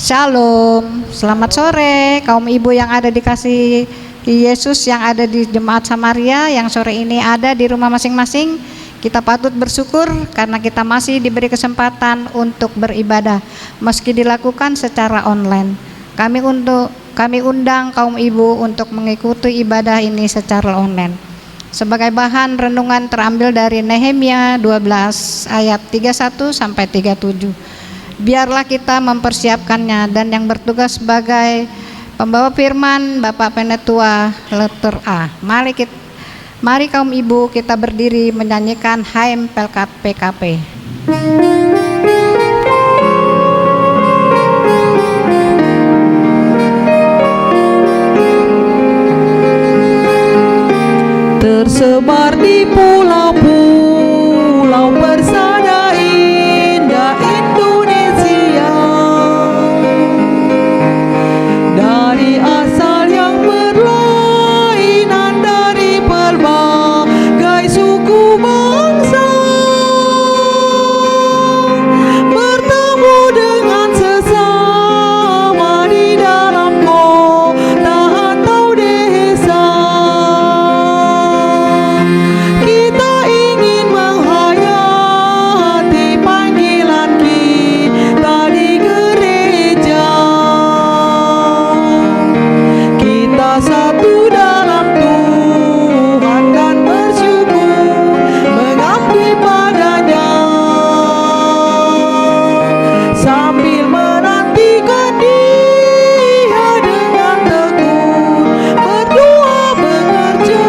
Shalom, selamat sore kaum ibu yang ada dikasihi Yesus, yang ada di Jemaat Samaria, yang sore ini ada di rumah masing-masing. Kita patut bersyukur karena kita masih diberi kesempatan untuk beribadah meski dilakukan secara online. Kami undang kaum ibu untuk mengikuti ibadah ini secara online. Sebagai bahan renungan terambil dari Nehemia 12 ayat 31 sampai 37. Biarlah kita mempersiapkannya, dan yang bertugas sebagai pembawa firman Bapak Penetua letter A. Mari kaum ibu kita berdiri menyanyikan HM Pelkat PKP. Tersebar di pulau-pulau persada indah Indonesia, dari asal yang berlainan, dari berbagai suku bangsa, bertemu dengan sesama di dalam kota atau desa. Kita ingin menghayati panggilan kita di gereja. Kita satu dalam Tuhan dan bersyukur mengabdi padanya, sambil menantikan Dia dengan tekun berdoa bekerja.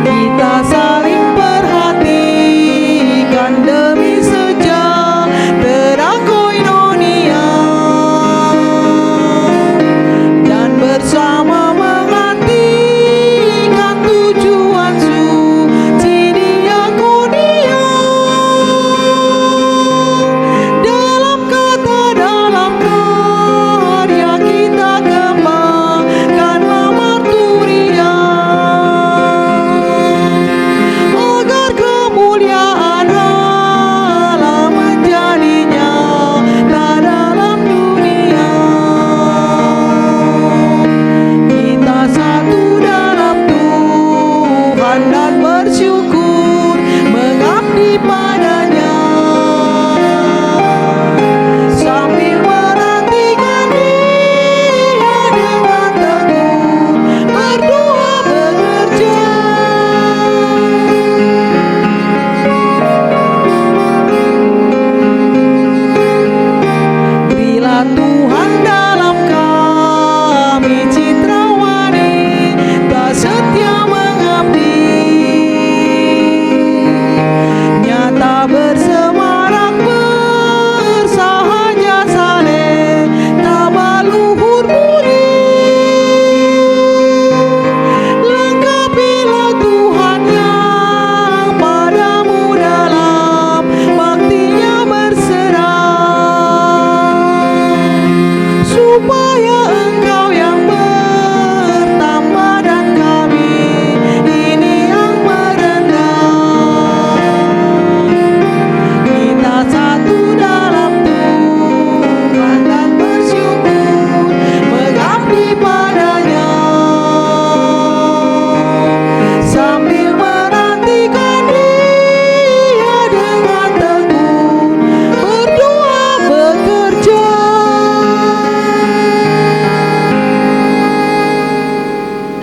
Kita saling perhatikan demi sejahtera koinonia, dan bersama mengantikan tujuan suci diakonia. Dalam kata, dalam karya kita kembangkanlah marturia, agar kemuliaan Allah menjadi nyata dalam dunia. Kita satu dalam Tuhan dan bersyukur mengabdi padanya, sambil menantikan Dia dengan tekun berdoa bekerja. Berilah Tuhan dalam kami citrawani tak setia mengabdi, nyata bersemarak bersahaja saleh tabah luhur budi. Lengkapilah Tuhan yang padamu dalam baktinya berserah, supaya Engkau yang bertambah dan kami ini yang merendah. Kita satu dalam Tuhan dan bersyukur mengabdi padanya, sambil menantikan Dia dengan tekun berdoa bekerja.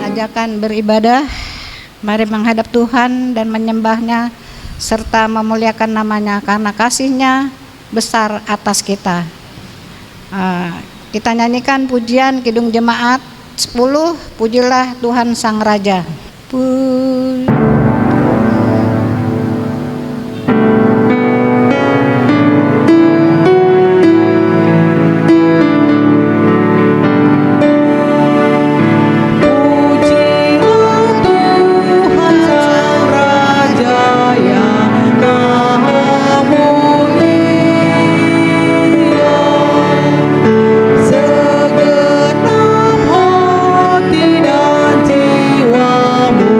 Ajakan beribadah, mari menghadap Tuhan dan menyembahnya serta memuliakan namanya karena kasih-Nya besar atas kita. Kita nyanyikan pujian Kidung Jemaat 10, Pujilah Tuhan Sang Raja. Pujilah Tuhan Sang Raja yang Maha Mulia, segenap hati dan jiwamu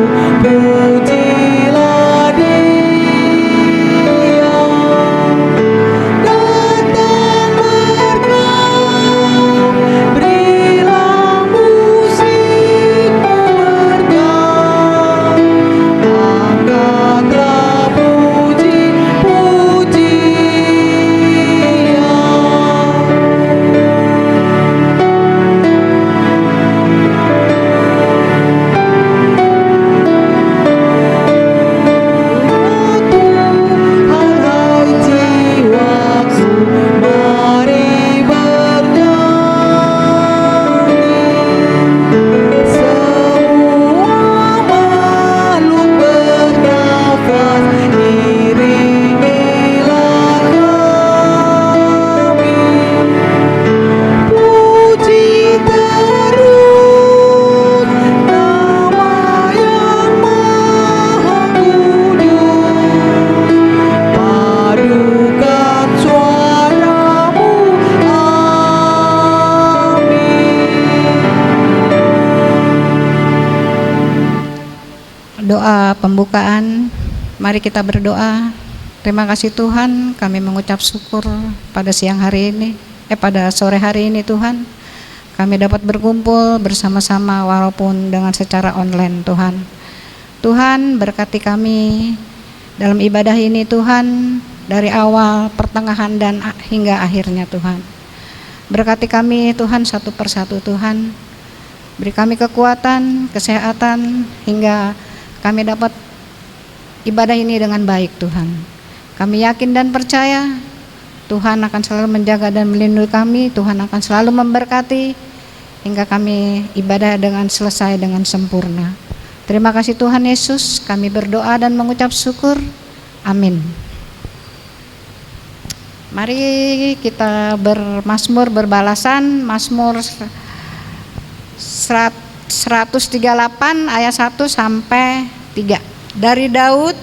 doa pembukaan. Mari kita berdoa. Terima kasih Tuhan, kami mengucap syukur pada siang hari ini, pada sore hari ini Tuhan. Kami dapat berkumpul bersama-sama walaupun dengan secara online Tuhan. Tuhan berkati kami dalam ibadah ini Tuhan, dari awal, pertengahan dan hingga akhirnya Tuhan. Berkati kami Tuhan satu persatu Tuhan. Beri kami kekuatan, kesehatan hingga kami dapat ibadah ini dengan baik Tuhan. Kami yakin dan percaya Tuhan akan selalu menjaga dan melindungi kami. Tuhan akan selalu memberkati hingga kami ibadah dengan selesai dengan sempurna. Terima kasih Tuhan Yesus, kami berdoa dan mengucap syukur. Amin. Mari kita bermazmur berbalasan. Mazmur 138 ayat 1 sampai 3. Dari Daud,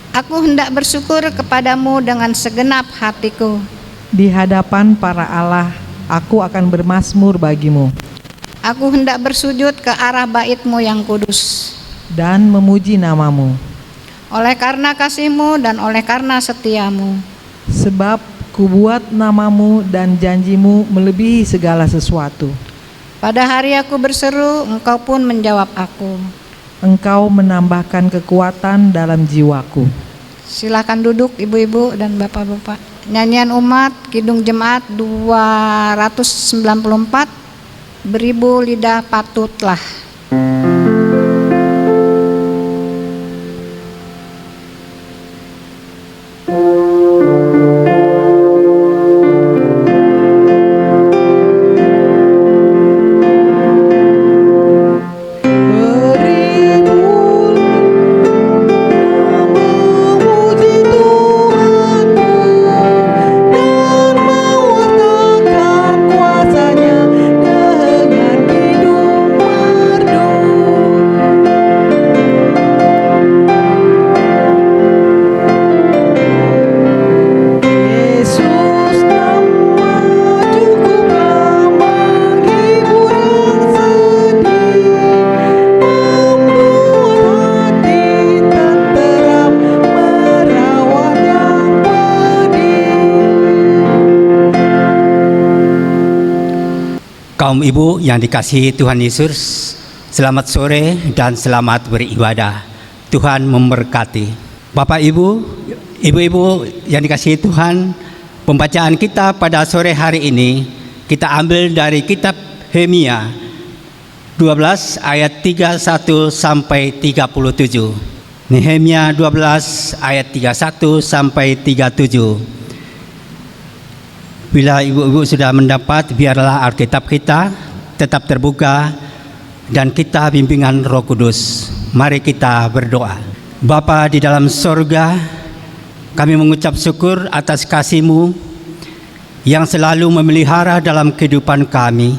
aku hendak bersyukur kepadamu dengan segenap hatiku. Di hadapan para Allah, aku akan bermazmur bagimu Aku hendak bersujud ke arah bait-Mu yang kudus. dan memuji namamu, Oleh karena kasih-Mu dan oleh karena setia-Mu. sebab kubuat namamu dan janjimu melebihi segala sesuatu. Pada hari aku berseru, Engkau pun menjawab aku. Engkau menambahkan kekuatan dalam jiwaku. Silakan duduk ibu-ibu dan bapak-bapak. Nyanyian umat Kidung Jemaat 294, Beribu lidah patutlah. Kaum ibu yang dikasihi Tuhan Yesus, selamat sore dan selamat beribadah. Tuhan memberkati. Bapak Ibu, ibu-ibu yang dikasihi Tuhan, pembacaan kita pada sore hari ini kita ambil dari kitab Nehemia 12 ayat 31 sampai 37. Nehemia 12 ayat 31 sampai 37. Bila ibu-ibu sudah mendapat, biarlah Alkitab kita tetap terbuka dan kita bimbingan Roh Kudus. Mari kita berdoa. Bapa di dalam sorga, kami mengucap syukur atas kasih-Mu yang selalu memelihara dalam kehidupan kami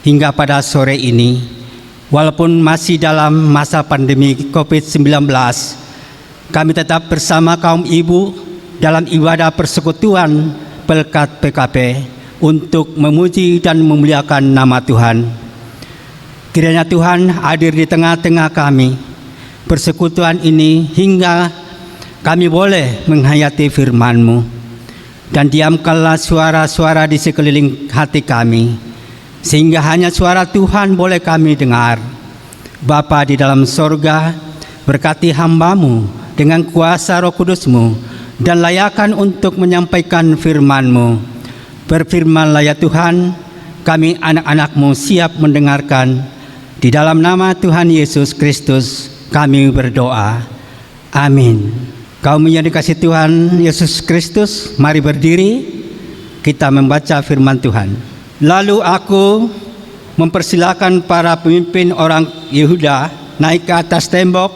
hingga pada sore ini. Walaupun masih dalam masa pandemi COVID-19, kami tetap bersama kaum ibu dalam ibadah persekutuan Pelkat PKP untuk memuji dan memuliakan nama Tuhan. Kiranya Tuhan hadir di tengah-tengah kami persekutuan ini hingga kami boleh menghayati firman-Mu, dan diamkanlah suara-suara di sekeliling hati kami sehingga hanya suara Tuhan boleh kami dengar. Bapa di dalam sorga, berkati hamba-Mu dengan kuasa Roh Kudus-Mu dan layakan untuk menyampaikan firman-Mu. Berfirmanlah ya Tuhan, kami anak-anak-Mu siap mendengarkan. Di dalam nama Tuhan Yesus Kristus kami berdoa. Amin. Kaum yang dikasihi Tuhan Yesus Kristus, mari berdiri, kita membaca firman Tuhan. Lalu aku mempersilakan para pemimpin orang Yehuda naik ke atas tembok,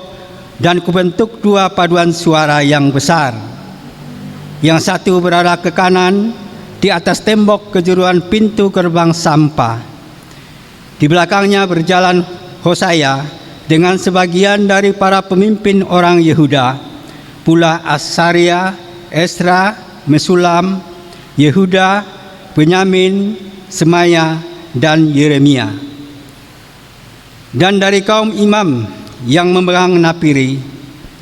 dan kubentuk dua paduan suara yang besar. Yang satu berada ke kanan di atas tembok kejuruan pintu gerbang sampah. Di belakangnya berjalan Hosea dengan sebagian dari para pemimpin orang Yehuda, pula Asaria, Esra, Mesulam, Yehuda, Benyamin, Semaya, dan Yeremia. Dan dari kaum imam yang memegang napiri,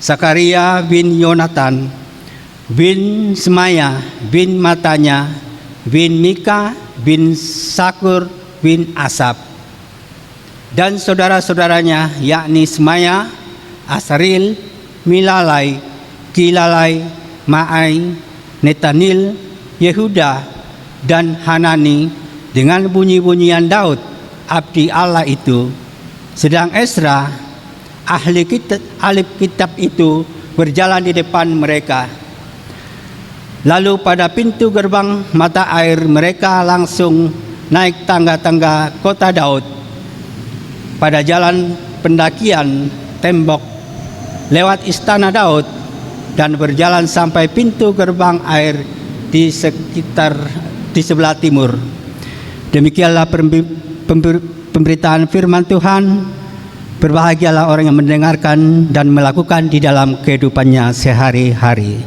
Zakaria bin Yonatan, bin Semaya, bin Matanya, bin Mika, bin Sakur, bin Asap, dan saudara-saudaranya yakni Semaya, Asaril, Milalai, Kilalai, Maai, Netanil, Yehuda, dan Hanani dengan bunyi-bunyian Daud, abdi Allah itu. Sedang Esra, ahli kitab itu berjalan di depan mereka. Lalu pada pintu gerbang mata air mereka langsung naik tangga-tangga kota Daud pada jalan pendakian tembok lewat istana Daud dan berjalan sampai pintu gerbang air di sebelah timur. Demikianlah pemberitaan firman Tuhan. Berbahagialah orang yang mendengarkan dan melakukan di dalam kehidupannya sehari-hari.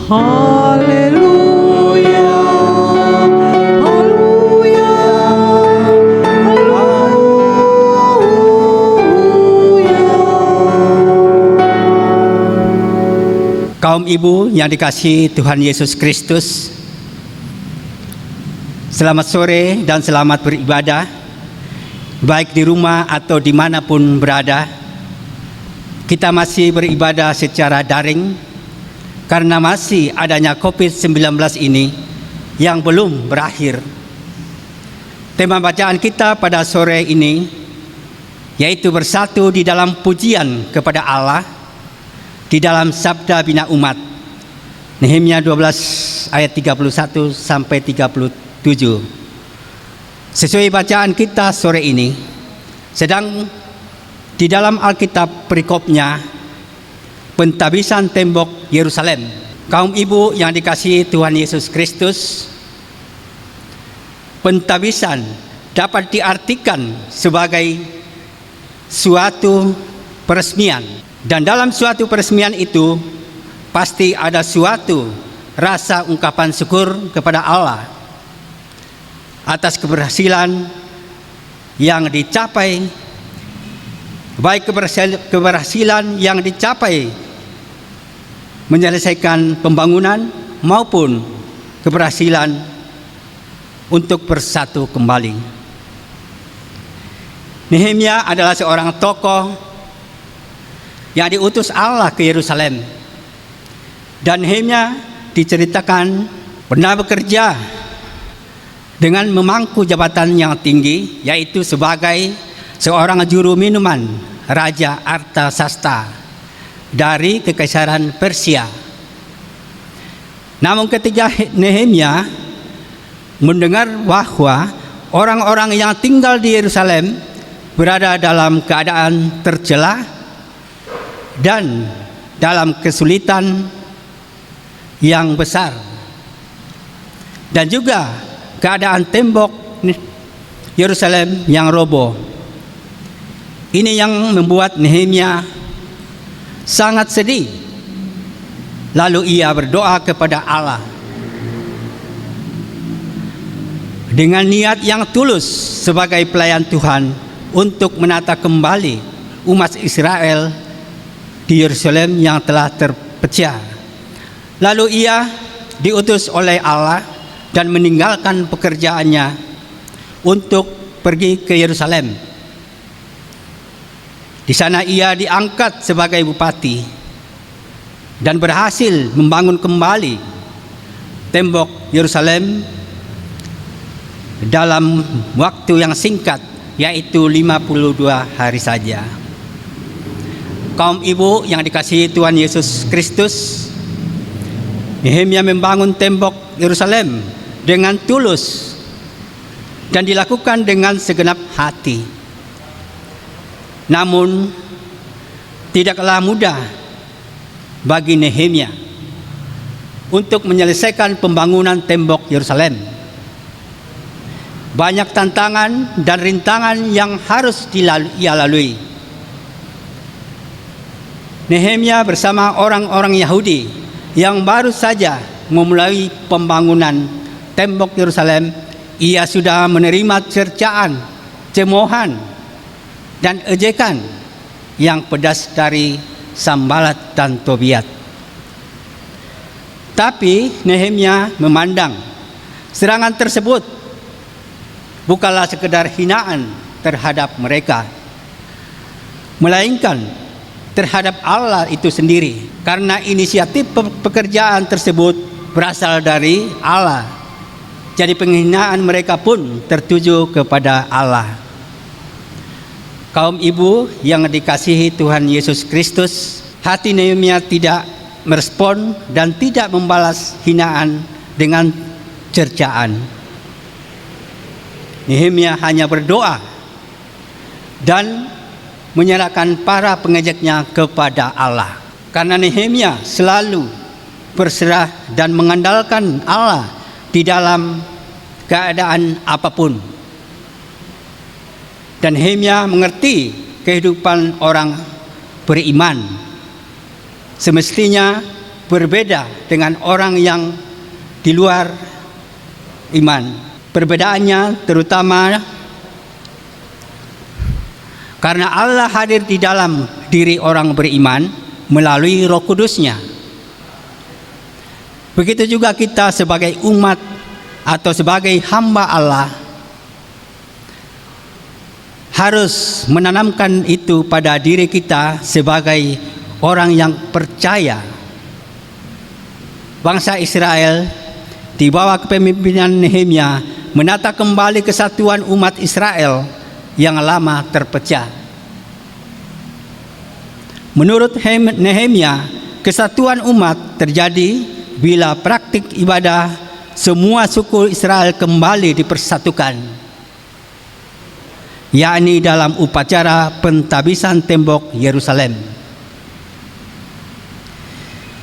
Haleluya, haleluya, haleluya. Kaum ibu yang dikasihi Tuhan Yesus Kristus, selamat sore dan selamat beribadah, baik di rumah atau dimanapun berada. Kita masih beribadah secara daring karena masih adanya COVID-19 ini yang belum berakhir. Tema bacaan kita pada sore ini yaitu bersatu di dalam pujian kepada Allah di dalam Sabda Bina Umat, Nehemia 12 ayat 31 sampai 37. Sesuai bacaan kita sore ini, sedang di dalam Alkitab perikopnya pentabisan tembok Yerusalem. Kaum ibu yang dikasihi Tuhan Yesus Kristus, pentabisan dapat diartikan sebagai suatu peresmian, dan dalam suatu peresmian itu pasti ada suatu rasa ungkapan syukur kepada Allah atas keberhasilan yang dicapai, baik keberhasilan yang dicapai menyelesaikan pembangunan maupun keberhasilan untuk bersatu kembali. Nehemia adalah seorang tokoh yang diutus Allah ke Yerusalem, dan Nehemia diceritakan pernah bekerja dengan memangku jabatan yang tinggi, yaitu sebagai seorang juru minuman Raja Artasasta dari Kekaisaran Persia. Namun ketika Nehemia mendengar bahwa orang-orang yang tinggal di Yerusalem berada dalam keadaan tercela dan dalam kesulitan yang besar, dan juga keadaan tembok Yerusalem yang roboh, ini yang membuat Nehemia sangat sedih. Lalu ia berdoa kepada Allah dengan niat yang tulus sebagai pelayan Tuhan untuk menata kembali umat Israel di Yerusalem yang telah terpecah. Lalu ia diutus oleh Allah dan meninggalkan pekerjaannya untuk pergi ke Yerusalem. Di sana ia diangkat sebagai bupati dan berhasil membangun kembali tembok Yerusalem dalam waktu yang singkat, yaitu 52 hari saja. Kaum ibu yang dikasihi Tuhan Yesus Kristus, Nehemia membangun tembok Yerusalem dengan tulus dan dilakukan dengan segenap hati. Namun tidaklah mudah bagi Nehemia untuk menyelesaikan pembangunan tembok Yerusalem. Banyak tantangan dan rintangan yang harus ia lalui. Nehemia bersama orang-orang Yahudi yang baru saja memulai pembangunan tembok Yerusalem Ia sudah menerima cercaan, cemoohan, dan ejekan yang pedas dari Sanballat dan Tobiat. Tapi Nehemia memandang serangan tersebut bukanlah sekedar hinaan terhadap mereka, melainkan terhadap Allah itu sendiri, karena inisiatif pekerjaan tersebut berasal dari Allah. Jadi penghinaan mereka pun tertuju kepada Allah. Kaum ibu yang dikasihi Tuhan Yesus Kristus, hati Nehemia tidak merespon dan tidak membalas hinaan dengan cercaan. Nehemia hanya berdoa dan menyerahkan para pengejeknya kepada Allah. Karena Nehemia selalu berserah dan mengandalkan Allah di dalam keadaan apapun. Dan Nehemia mengerti kehidupan orang beriman semestinya berbeda dengan orang yang di luar iman. Perbedaannya terutama karena Allah hadir di dalam diri orang beriman melalui Roh Kudus-Nya. Begitu juga kita sebagai umat atau sebagai hamba Allah harus menanamkan itu pada diri kita sebagai orang yang percaya. Bangsa Israel di bawah kepemimpinan Nehemia menata kembali kesatuan umat Israel yang lama terpecah. Menurut Nehemia, kesatuan umat terjadi bila praktik ibadah semua suku Israel kembali dipersatukan, yakni dalam upacara pentabisan tembok Yerusalem.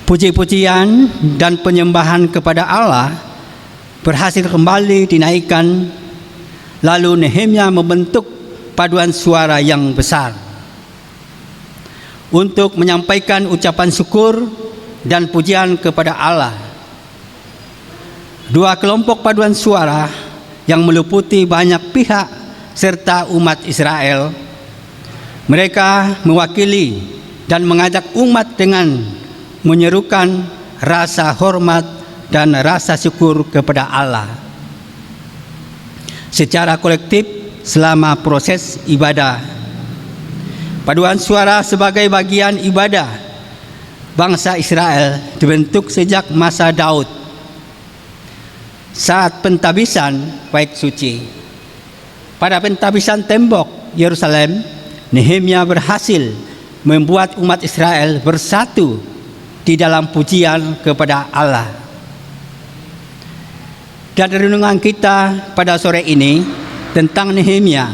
Puji-pujian dan penyembahan kepada Allah berhasil kembali dinaikkan. Lalu Nehemia membentuk paduan suara yang besar untuk menyampaikan ucapan syukur dan pujian kepada Allah. Dua kelompok paduan suara yang meliputi banyak pihak serta umat Israel. Mereka mewakili dan mengajak umat dengan menyerukan rasa hormat dan rasa syukur kepada Allah secara kolektif selama proses ibadah. Paduan suara sebagai bagian ibadah bangsa Israel dibentuk sejak masa Daud saat pentabisan bait suci. Pada pentabisan tembok Yerusalem, Nehemia berhasil membuat umat Israel bersatu di dalam pujian kepada Allah. Dan renungan kita pada sore ini tentang Nehemia,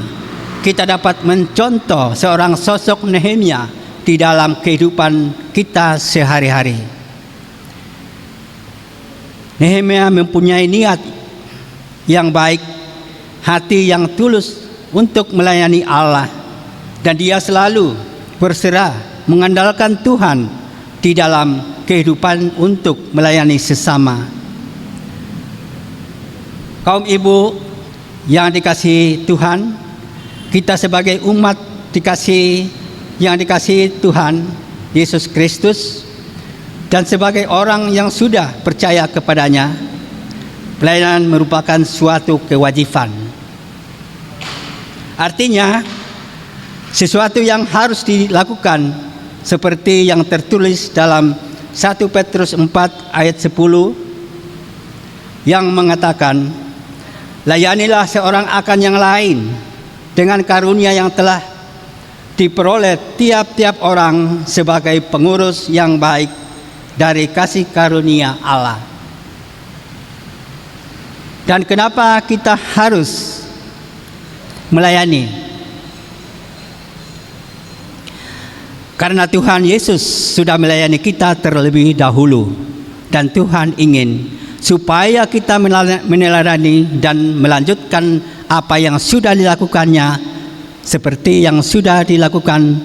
kita dapat mencontoh seorang sosok Nehemia di dalam kehidupan kita sehari-hari. Nehemia mempunyai niat yang baik, hati yang tulus untuk melayani Allah, dan dia selalu berserah mengandalkan Tuhan di dalam kehidupan untuk melayani sesama. Kaum ibu yang dikasihi Tuhan, kita sebagai umat yang dikasihi Tuhan Yesus Kristus, dan sebagai orang yang sudah percaya kepadanya, pelayanan merupakan suatu kewajiban. Artinya sesuatu yang harus dilakukan seperti yang tertulis dalam 1 Petrus 4 ayat 10 yang mengatakan, layanilah seorang akan yang lain dengan karunia yang telah diperoleh tiap-tiap orang sebagai pengurus yang baik dari kasih karunia Allah. Dan kenapa kita harus melayani? Karena Tuhan Yesus sudah melayani kita terlebih dahulu, dan Tuhan ingin supaya kita meneladani dan melanjutkan apa yang sudah dilakukannya, seperti yang sudah dilakukan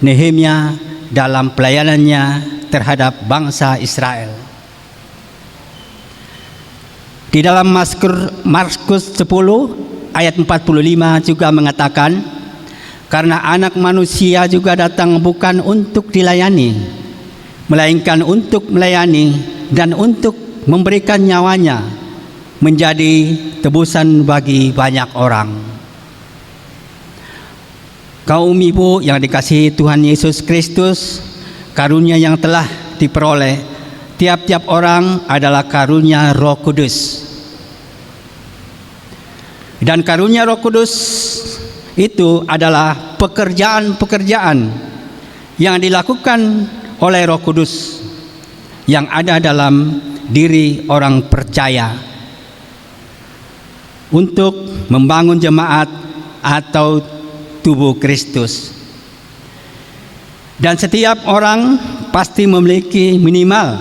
Nehemia dalam pelayanannya terhadap bangsa Israel. Di dalam Markus 10 ayat 45 juga mengatakan, karena anak manusia juga datang bukan untuk dilayani, melainkan untuk melayani dan untuk memberikan nyawanya menjadi tebusan bagi banyak orang. Kaum ibu yang dikasihi Tuhan Yesus Kristus, karunia yang telah diperoleh tiap-tiap orang adalah karunia Roh Kudus. Dan karunia Roh Kudus itu adalah pekerjaan-pekerjaan yang dilakukan oleh Roh Kudus yang ada dalam diri orang percaya untuk membangun jemaat atau tubuh Kristus. Dan setiap orang pasti memiliki minimal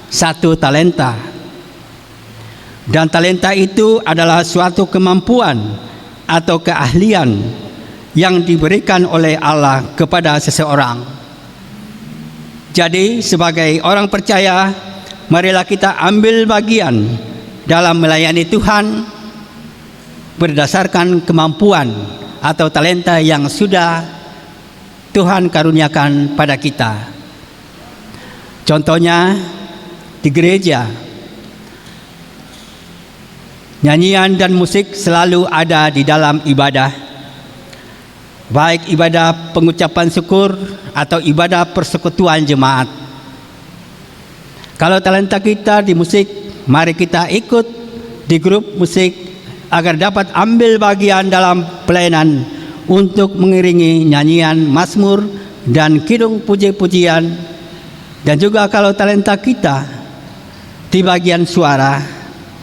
1 talenta. Dan talenta itu adalah suatu kemampuan atau keahlian yang diberikan oleh Allah kepada seseorang. Jadi sebagai orang percaya, marilah kita ambil bagian dalam melayani Tuhan berdasarkan kemampuan atau talenta yang sudah Tuhan karuniakan pada kita. Contohnya di gereja, nyanyian dan musik selalu ada di dalam ibadah, baik ibadah pengucapan syukur atau ibadah persekutuan jemaat. Kalau talenta kita di musik, mari kita ikut di grup musik agar dapat ambil bagian dalam pelayanan untuk mengiringi nyanyian, mazmur, dan kidung puji-pujian. Dan juga kalau talenta kita di bagian suara,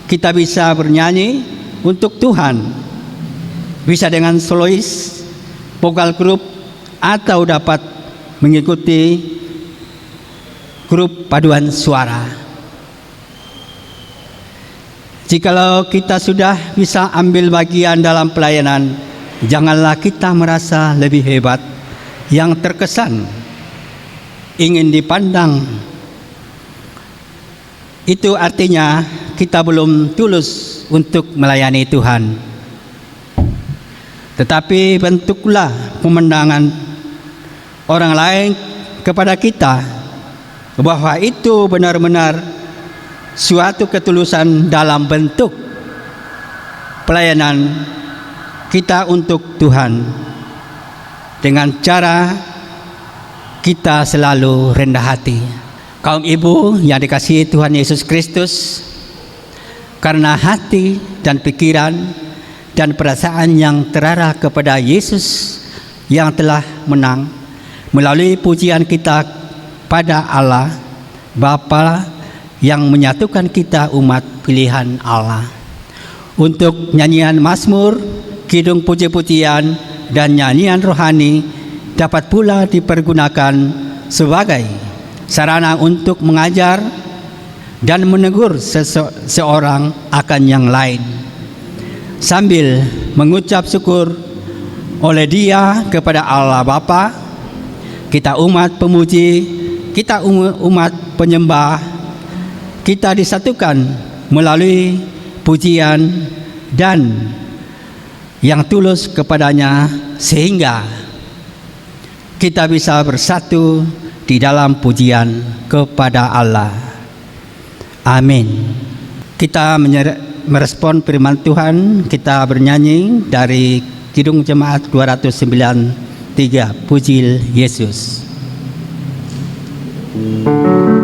kita bisa bernyanyi untuk Tuhan, bisa dengan solois, vokal grup, atau dapat mengikuti grup paduan suara. Jikalau kita sudah bisa ambil bagian dalam pelayanan, janganlah kita merasa lebih hebat, yang terkesan ingin dipandang. Itu artinya kita belum tulus untuk melayani Tuhan. Tetapi bentuklah pemandangan orang lain kepada kita bahwa itu benar-benar suatu ketulusan dalam bentuk pelayanan kita untuk Tuhan, dengan cara kita selalu rendah hati. Kaum ibu yang dikasihi Tuhan Yesus Kristus, karena hati dan pikiran dan perasaan yang terarah kepada Yesus yang telah menang melalui pujian kita pada Allah Bapa yang menyatukan kita umat pilihan Allah, untuk nyanyian mazmur, kidung puji-pujian, dan nyanyian rohani dapat pula dipergunakan sebagai sarana untuk mengajar dan menegur seseorang akan yang lain, sambil mengucap syukur oleh dia kepada Allah Bapa. Kita umat pemuji, kita umat penyembah, kita disatukan melalui pujian dan yang tulus kepadanya, sehingga kita bisa bersatu di dalam pujian kepada Allah. Amin. Kita merespon firman Tuhan, kita bernyanyi dari Kidung Jemaat 293, Puji Yesus. Haleluya.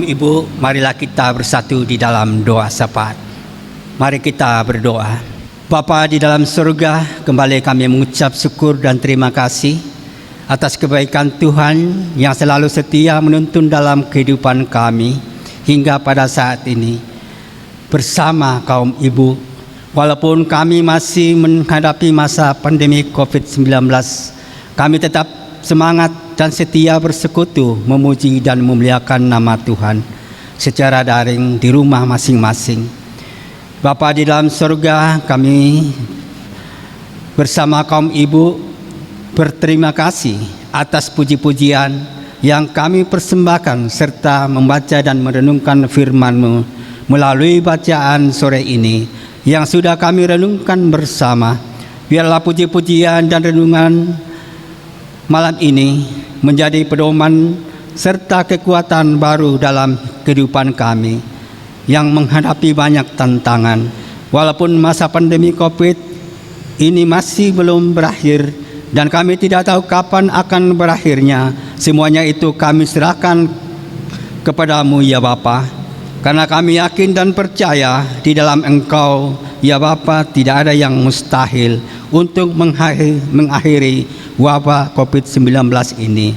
Ibu, marilah kita bersatu di dalam doa syafaat. Mari kita berdoa. Bapa di dalam surga, kembali kami mengucap syukur dan terima kasih atas kebaikan Tuhan yang selalu setia menuntun dalam kehidupan kami hingga pada saat ini. Bersama kaum ibu, walaupun kami masih menghadapi masa pandemi COVID-19, kami tetap semangat dan setia bersekutu memuji dan memuliakan nama Tuhan secara daring di rumah masing-masing. Bapa di dalam surga, kami bersama kaum ibu berterima kasih atas puji-pujian yang kami persembahkan serta membaca dan merenungkan firman-Mu melalui bacaan sore ini yang sudah kami renungkan bersama. Biarlah puji-pujian dan renungan malam ini menjadi pedoman serta kekuatan baru dalam kehidupan kami yang menghadapi banyak tantangan. Walaupun masa pandemi COVID ini masih belum berakhir dan kami tidak tahu kapan akan berakhirnya, semuanya itu kami serahkan kepadamu ya Bapa, karena kami yakin dan percaya di dalam Engkau ya Bapa tidak ada yang mustahil untuk mengakhiri wabah COVID-19 ini.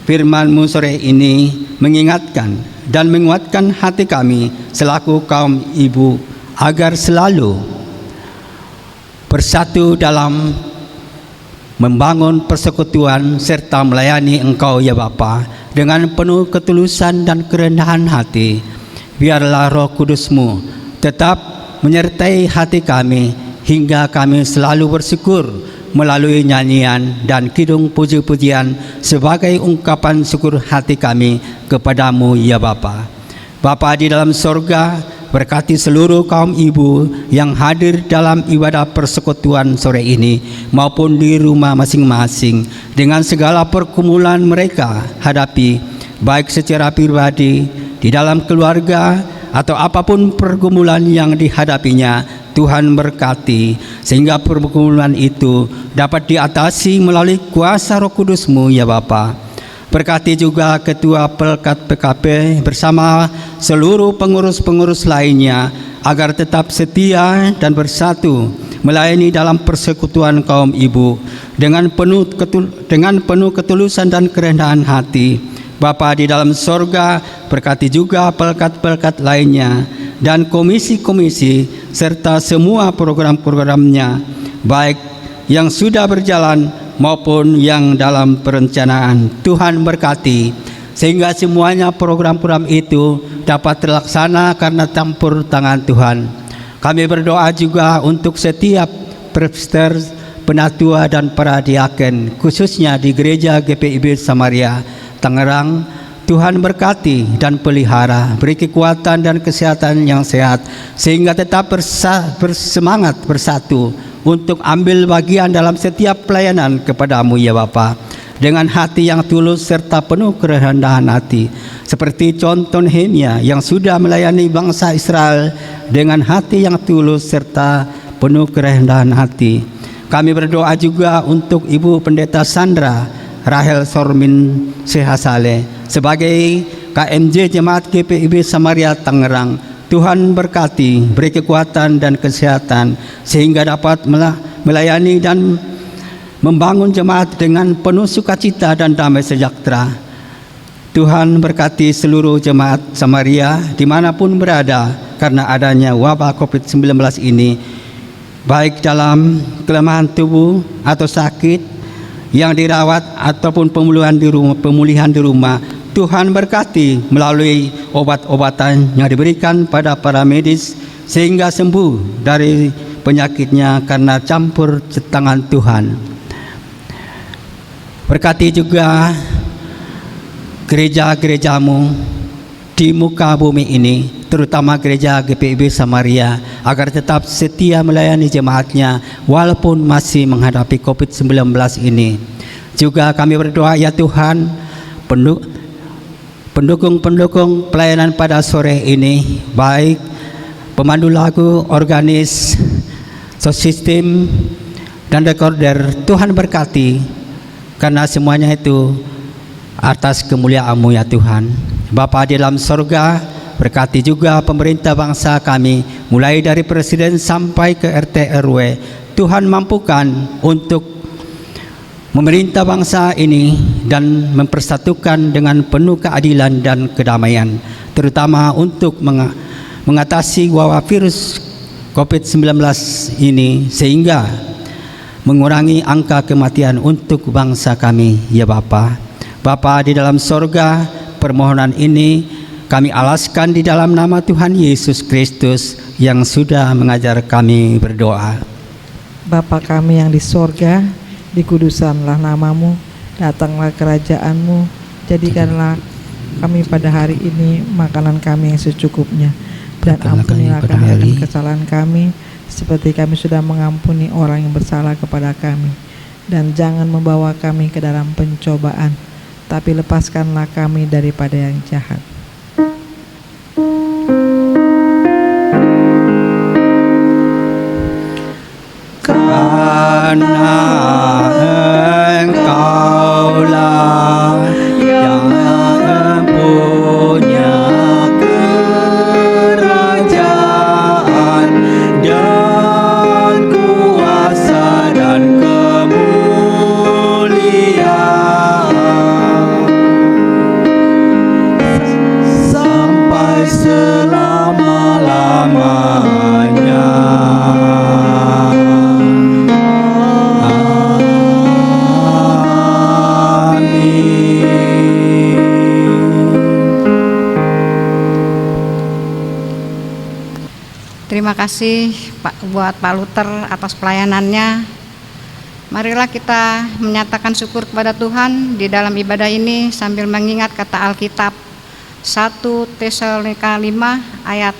Firman-Mu sore ini mengingatkan dan menguatkan hati kami selaku kaum ibu agar selalu bersatu dalam membangun persekutuan serta melayani Engkau ya Bapa dengan penuh ketulusan dan kerendahan hati. Biarlah Roh Kudus-Mu tetap menyertai hati kami hingga kami selalu bersyukur melalui nyanyian dan kidung puji-pujian sebagai ungkapan syukur hati kami kepadamu ya Bapa. Bapa di dalam sorga, berkati seluruh kaum ibu yang hadir dalam ibadah persekutuan sore ini maupun di rumah masing-masing dengan segala pergumulan mereka hadapi, baik secara pribadi, di dalam keluarga, atau apapun pergumulan yang dihadapinya. Tuhan berkati sehingga pergumulan itu dapat diatasi melalui kuasa Roh Kudus-Mu ya Bapa. Berkati juga Ketua Pelkat PKP bersama seluruh pengurus-pengurus lainnya agar tetap setia dan bersatu melayani dalam persekutuan kaum ibu dengan penuh ketulusan dan kerendahan hati. Bapa di dalam sorga, berkati juga pelkat-pelkat lainnya dan komisi-komisi serta semua program-programnya, baik yang sudah berjalan maupun yang dalam perencanaan. Tuhan berkati sehingga semuanya program-program itu dapat terlaksana karena campur tangan Tuhan. Kami berdoa juga untuk setiap presbiter, penatua dan para diaken, khususnya di gereja GPIB Samaria Tangerang. Tuhan berkati dan pelihara, beri kekuatan dan kesehatan yang sehat sehingga tetap bersemangat bersatu untuk ambil bagian dalam setiap pelayanan kepadamu ya Bapa dengan hati yang tulus serta penuh kerendahan hati, seperti contoh Nehemia yang sudah melayani bangsa Israel dengan hati yang tulus serta penuh kerendahan hati. Kami berdoa juga untuk Ibu Pendeta Sandra Rahel Sormin Sehasale sebagai KMJ Jemaat GPIB Samaria Tangerang. Tuhan berkati, beri kekuatan dan kesehatan sehingga dapat melayani dan membangun jemaat dengan penuh sukacita dan damai sejahtera. Tuhan berkati seluruh jemaat Samaria dimanapun berada karena adanya wabah COVID-19 ini, baik dalam kelemahan tubuh atau sakit yang dirawat ataupun pemulihan di rumah. Tuhan berkati melalui obat-obatan yang diberikan pada para medis sehingga sembuh dari penyakitnya karena campur tangan Tuhan. Berkati juga gereja-gerejamu di muka bumi ini, terutama gereja GPIB Samaria, agar tetap setia melayani jemaatnya walaupun masih menghadapi COVID-19 ini. Juga kami berdoa ya Tuhan, pendukung-pendukung pelayanan pada sore ini, baik pemandu lagu, organis, sound system, dan recorder, Tuhan berkati karena semuanya itu atas kemuliaan-Mu ya Tuhan. Bapa di dalam sorga, berkati juga pemerintah bangsa kami, mulai dari presiden sampai ke RT RW. Tuhan mampukan untuk memerintah bangsa ini dan mempersatukan dengan penuh keadilan dan kedamaian, terutama untuk mengatasi wabah virus COVID-19 ini, sehingga mengurangi angka kematian untuk bangsa kami, ya Bapa. Bapa di dalam sorga, permohonan ini kami alaskan di dalam nama Tuhan Yesus Kristus yang sudah mengajar kami berdoa. Bapa kami yang di sorga, dikudusanlah namamu, datanglah kerajaanmu, jadikanlah kami pada hari ini makanan kami yang secukupnya, dan ampunilah kami akan kesalahan kami, seperti kami sudah mengampuni orang yang bersalah kepada kami. Dan jangan membawa kami ke dalam pencobaan, tapi lepaskanlah kami daripada yang jahat. Karena Engkaulah yang punya kerajaan dan kuasa dan kemuliaan sampai selama-lamanya. Terima kasih buat Pak Luther atas pelayanannya. Marilah kita menyatakan syukur kepada Tuhan di dalam ibadah ini sambil mengingat kata Alkitab 1 Tesalonika 5 ayat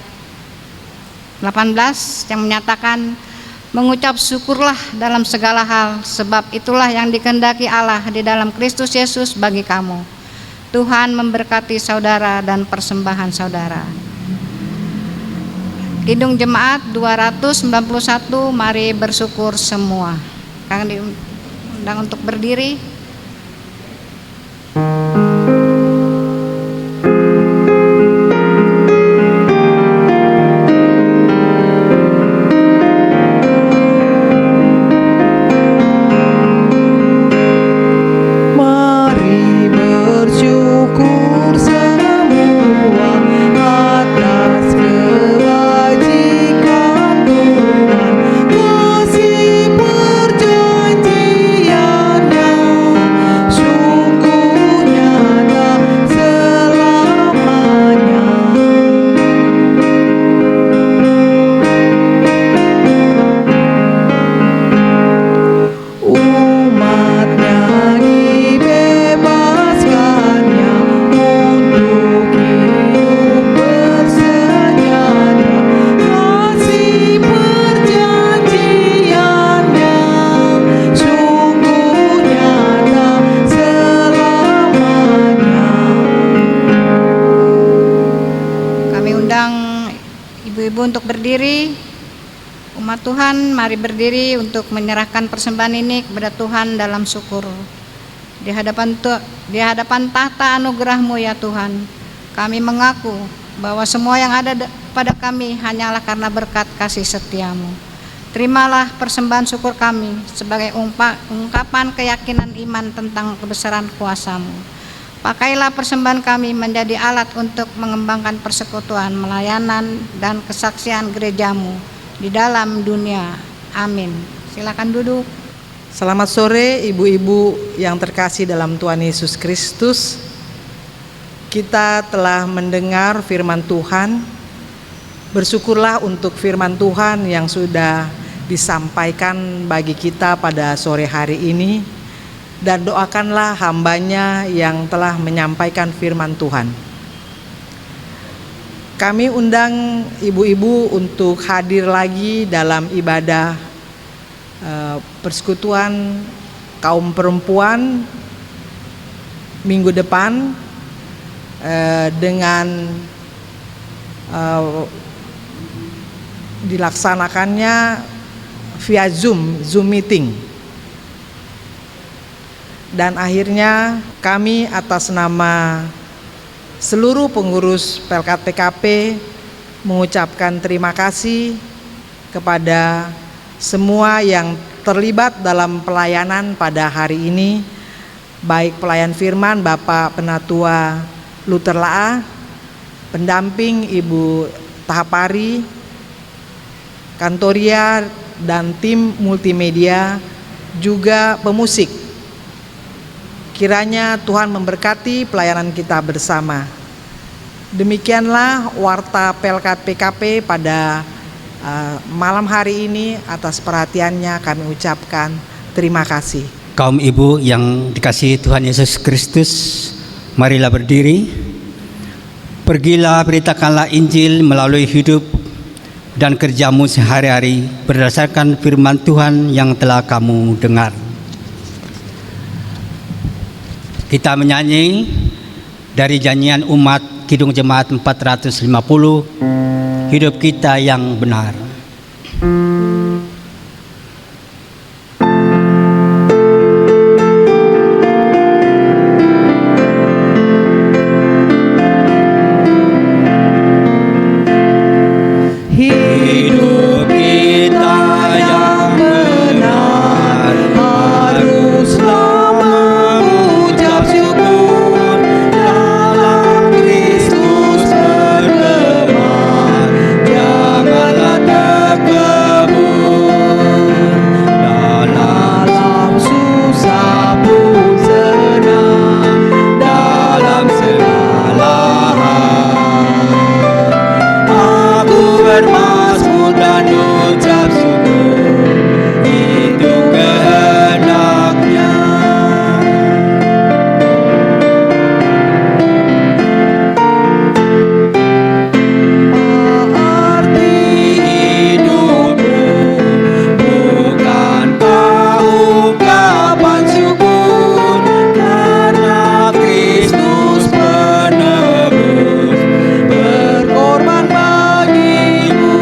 18 yang menyatakan, mengucap syukurlah dalam segala hal, sebab itulah yang dikehendaki Allah di dalam Kristus Yesus bagi kamu. Tuhan memberkati saudara dan persembahan saudara. Kidung Jemaat 291, mari bersyukur semua. Kang diundang untuk berdiri. Mari bersyukur semua atas kebajikan Tuhan, kasih perjanjiannya sungguh nyata selamanya. Umatnya dibebaskannya untuk hidup bersejahtera, kasih perjanjiannya sungguh nyata selamanya. Kami undang ibu-ibu untuk berdiri. Umat Tuhan, mari berdiri untuk menyerahkan persembahan ini kepada Tuhan dalam syukur. Di hadapan tahta anugerah-Mu ya Tuhan, kami mengaku bahwa semua yang ada pada kami hanyalah karena berkat kasih setia-Mu. Terimalah persembahan syukur kami sebagai ungkapan keyakinan iman tentang kebesaran kuasa-Mu. Pakailah persembahan kami menjadi alat untuk mengembangkan persekutuan, melayanan, dan kesaksian gereja-Mu di dalam dunia. Amin. Silakan duduk. Selamat sore ibu-ibu yang terkasih dalam Tuhan Yesus Kristus. Kita telah mendengar firman Tuhan. Bersyukurlah untuk firman Tuhan yang sudah disampaikan bagi kita pada sore hari ini, dan doakanlah hambanya yang telah menyampaikan firman Tuhan. Kami undang ibu-ibu untuk hadir lagi dalam ibadah persekutuan kaum perempuan minggu depan dengan dilaksanakannya via Zoom meeting. Dan akhirnya kami atas nama Seluruh pengurus Pelkat PKP mengucapkan terima kasih kepada semua yang terlibat dalam pelayanan pada hari ini, baik pelayan firman Bapak Penatua Luther Laa, pendamping Ibu Tahapari, Kantoria, dan tim multimedia, juga pemusik. Kiranya Tuhan memberkati pelayanan kita bersama. Demikianlah warta Pelkat PKP pada malam hari ini. Atas perhatiannya kami ucapkan terima kasih. Kaum ibu yang dikasihi Tuhan Yesus Kristus, marilah berdiri. Pergilah, beritakanlah Injil melalui hidup dan kerjamu sehari-hari berdasarkan firman Tuhan yang telah kamu dengar. Kita menyanyi dari nyanyian umat Kidung Jemaat 450, Hidup Kita Yang Benar. Hidup kita yang benar haruslah mengucap syukur, dalam Kristus bergemar, janganlah terkebun, dalam susah pun senang, dalam segala hal aku bermazmur dan ucap syukur, itu kehendaknya. Arti hidupmu bukankah ungkapan syukur, karena Kristus penebus berkorban bagimu,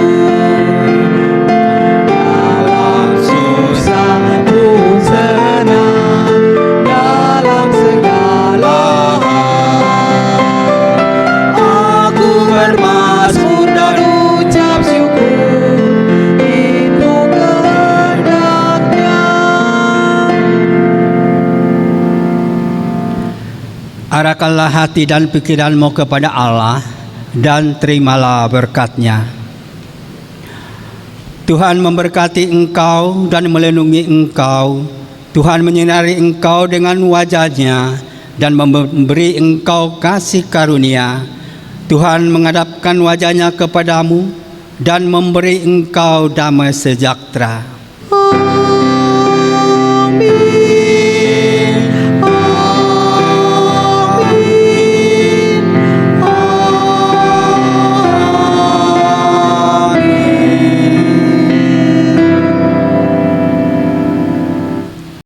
dalam susah pun senang, dalam segala hal aku bermazmur dan ucap syukur, itu kehendaknya. Arahkanlah hati dan pikiranmu kepada Allah dan terimalah berkat-Nya. Tuhan memberkati engkau dan melindungi engkau. Tuhan menyinari engkau dengan wajah-Nya dan memberi engkau kasih karunia. Tuhan menghadapkan wajah-Nya kepadamu dan memberi engkau damai sejahtera.